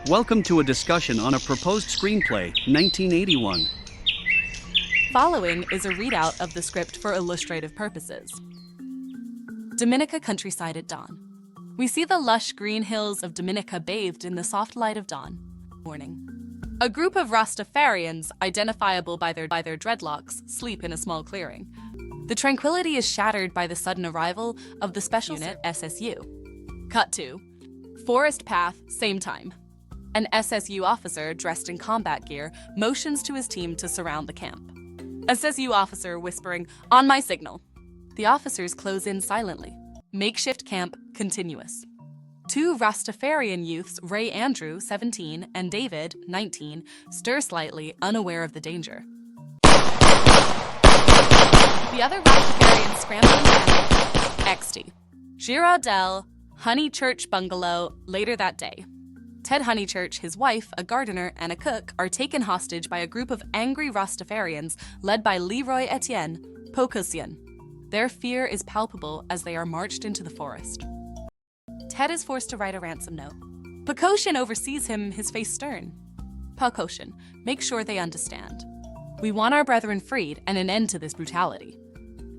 Welcome to a discussion on a proposed screenplay, 1981. Following is a readout of the script for illustrative purposes. Dominica countryside at dawn. We see the lush green hills of Dominica bathed in the soft light of dawn. Morning. A group of Rastafarians, identifiable by their dreadlocks, sleep in a small clearing. The tranquility is shattered by the sudden arrival of the Special Unit SSU. Cut to forest path, same time. An SSU officer dressed in combat gear motions to his team to surround the camp. SSU officer whispering, "On my signal." The officers close in silently. Makeshift camp continuous. Two Rastafarian youths, Ray Andrew, 17, and David, 19, stir slightly, unaware of the danger. The other Rastafarian scrambling panic. XT. Girardel, Honeychurch bungalow, later that day. Ted Honeychurch, his wife, a gardener, and a cook are taken hostage by a group of angry Rastafarians led by Leroy Etienne, Pocosian. Their fear is palpable as they are marched into the forest. Ted is forced to write a ransom note. Pocosian oversees him, his face stern. Pocosian, make sure they understand. We want our brethren freed and an end to this brutality.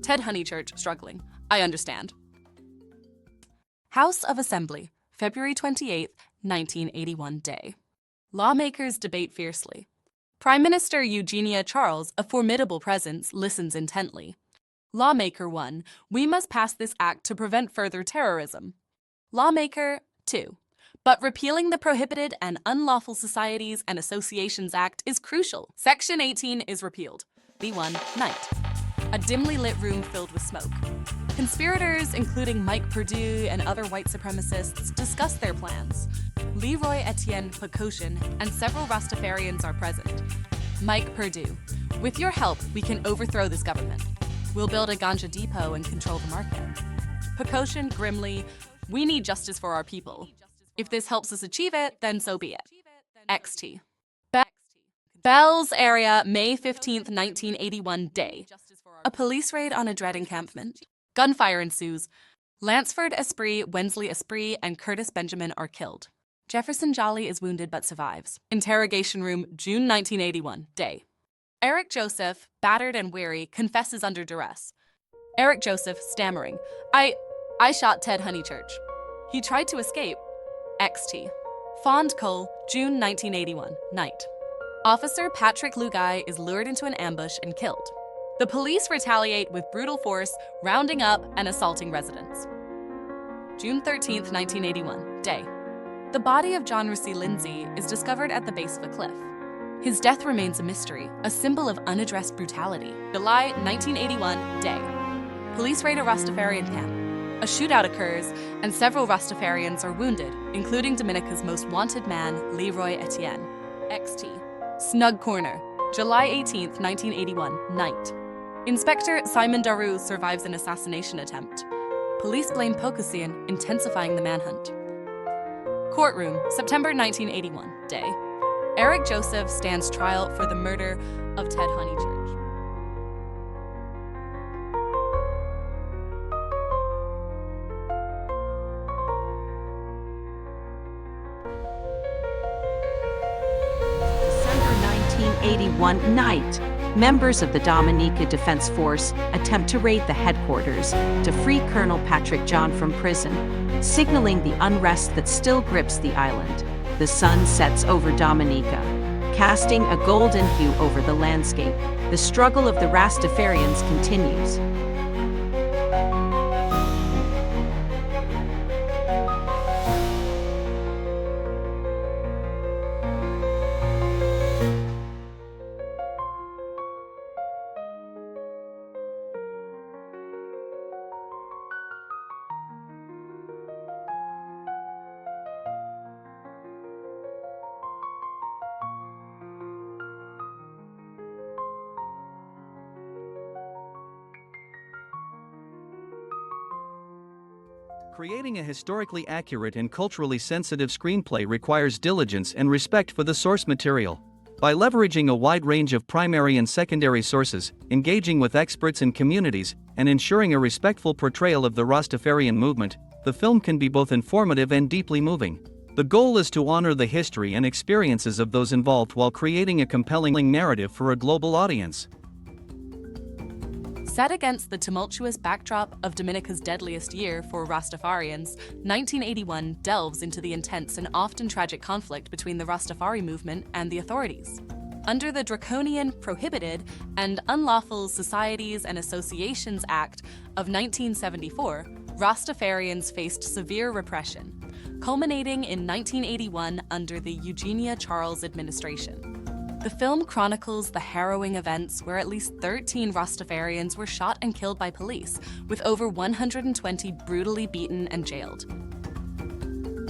Ted Honeychurch, struggling. I understand. House of Assembly, February 28, 1981 day. Lawmakers debate fiercely. Prime Minister Eugenia Charles, a formidable presence, listens intently. Lawmaker 1, we must pass this act to prevent further terrorism. Lawmaker 2, but repealing the Prohibited and Unlawful Societies and Associations Act is crucial. Section 18 is repealed. B1, night. A dimly lit room filled with smoke. Conspirators, including Mike Perdue and other white supremacists, discuss their plans. Leroy Etienne Pocosian and several Rastafarians are present. Mike Perdue, with your help, we can overthrow this government. We'll build a ganja depot and control the market. Pocosian grimly, we need justice for our people. If this helps us achieve it, then so be it. XT. Bells area, May 15th, 1981 day. A police raid on a dread encampment. Gunfire ensues. Lansford Esprit, Wensley Esprit, and Curtis Benjamin are killed. Jefferson Jolly is wounded but survives. Interrogation room, June 1981 day. Eric Joseph, battered and weary, confesses under duress. Eric Joseph, stammering, I shot Ted Honeychurch. He tried to escape. XT. Fond Cole, June 1981, night. Officer Patrick Lugai is lured into an ambush and killed. The police retaliate with brutal force, rounding up and assaulting residents. June 13th, 1981, day. The body of John Russell Lindsay is discovered at the base of a cliff. His death remains a mystery, a symbol of unaddressed brutality. July 1981, day. Police raid a Rastafarian camp. A shootout occurs, and several Rastafarians are wounded, including Dominica's most wanted man, Leroy Etienne. XT. Snug Corner, July 18th, 1981, night. Inspector Simon Daru survives an assassination attempt. Police blame Pocosian, intensifying the manhunt. Courtroom, September 1981, day. Eric Joseph stands trial for the murder of Ted Honeychurch. December 1981 night. Members of the Dominica Defense Force attempt to raid the headquarters to free Colonel Patrick John from prison, signaling the unrest that still grips the island. The sun sets over Dominica, casting a golden hue over the landscape. The struggle of the Rastafarians continues. Creating a historically accurate and culturally sensitive screenplay requires diligence and respect for the source material. By leveraging a wide range of primary and secondary sources, engaging with experts and communities, and ensuring a respectful portrayal of the Rastafarian movement, the film can be both informative and deeply moving. The goal is to honor the history and experiences of those involved while creating a compelling narrative for a global audience. Set against the tumultuous backdrop of Dominica's deadliest year for Rastafarians, 1981 delves into the intense and often tragic conflict between the Rastafari movement and the authorities. Under the draconian Prohibited and Unlawful Societies and Associations Act of 1974, Rastafarians faced severe repression, culminating in 1981 under the Eugenia Charles administration. The film chronicles the harrowing events where at least 13 Rastafarians were shot and killed by police, with over 120 brutally beaten and jailed.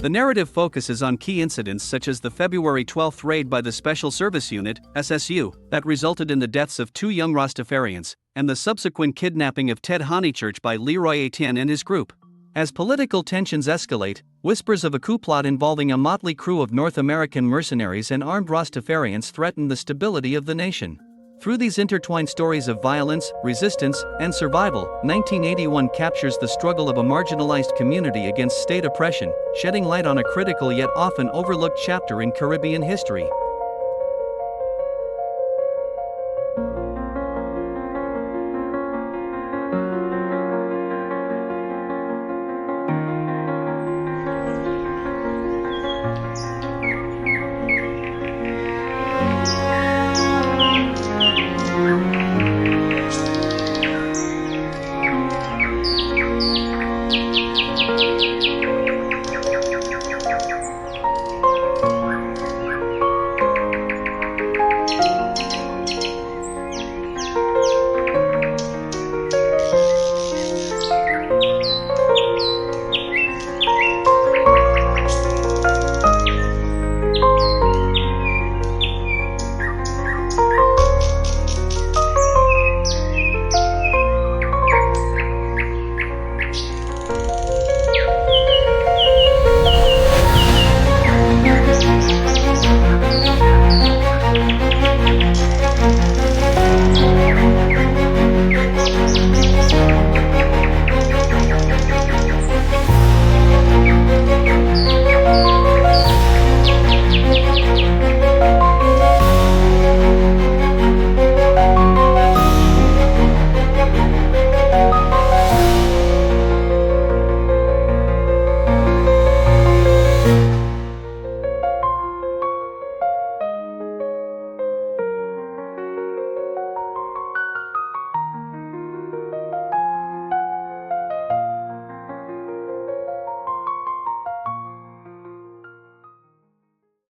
The narrative focuses on key incidents such as the February 12 raid by the Special Service Unit, SSU, that resulted in the deaths of 2 young Rastafarians, and the subsequent kidnapping of Ted Honeychurch by Leroy Etienne and his group. As political tensions escalate, whispers of a coup plot involving a motley crew of North American mercenaries and armed Rastafarians threaten the stability of the nation. Through these intertwined stories of violence, resistance, and survival, 1981 captures the struggle of a marginalized community against state oppression, shedding light on a critical yet often overlooked chapter in Caribbean history.